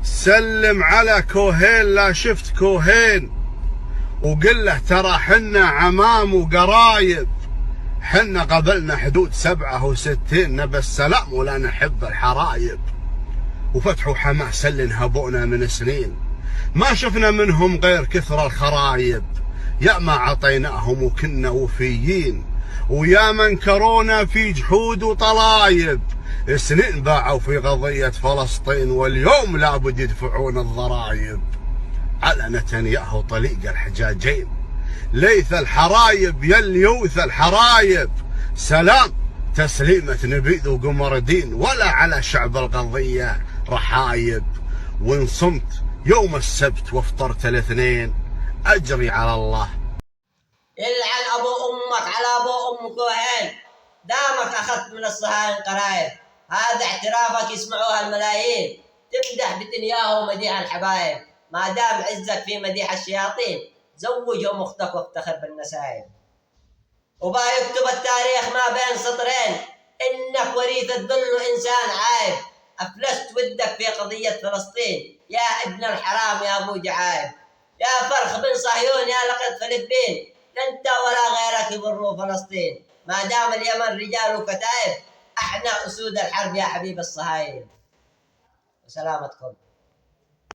سلم على كوهين لا شفت كوهين، وقل له ترى حنا عمام وقرايب، حنا قبلنا حدود 67 نبى السلام ولا نحب الحرايب، وفتحوا حماس اللي انهبونا من سنين ما شفنا منهم غير كثر الخرايب، يا ما عطيناهم وكنا وفيين، ويا من كرونا في جحود وطلايب، سنين باعوا في قضية فلسطين واليوم لابد يدفعون الضرايب، على نتنياهو طليق الحجاجين ليث الحرايب يلي يوث الحرايب، سلام تسليمة نبيذ وقمر دين ولا على شعب القضية رحايب، وإن صمت يوم السبت وافطرت الاثنين أجري على الله. يلعن أبو أمك على أبو أم كوهين، دامك أخذت من الصهاينة قرايب، هذا اعترافك يسمعوها الملايين، تمدح بتنياهو ومديح الحبايب، ما دام عزك في مديح الشياطين زوجهم أختك وافتخر بالنسايب. وبا يكتب التاريخ ما بين سطرين إنك وريث الذل وإنسان عايب، أفلست ودك في قضية فلسطين يا ابن الحرام يا أبو جعايب، يا فرخ بن صهيون يا لقد فلبين، لا أنت ولا غيرك يضروا فلسطين، ما دام اليمن رجال وكتائب احنا أسود الحرب يا حبيب الصهايب. وسلامتكم.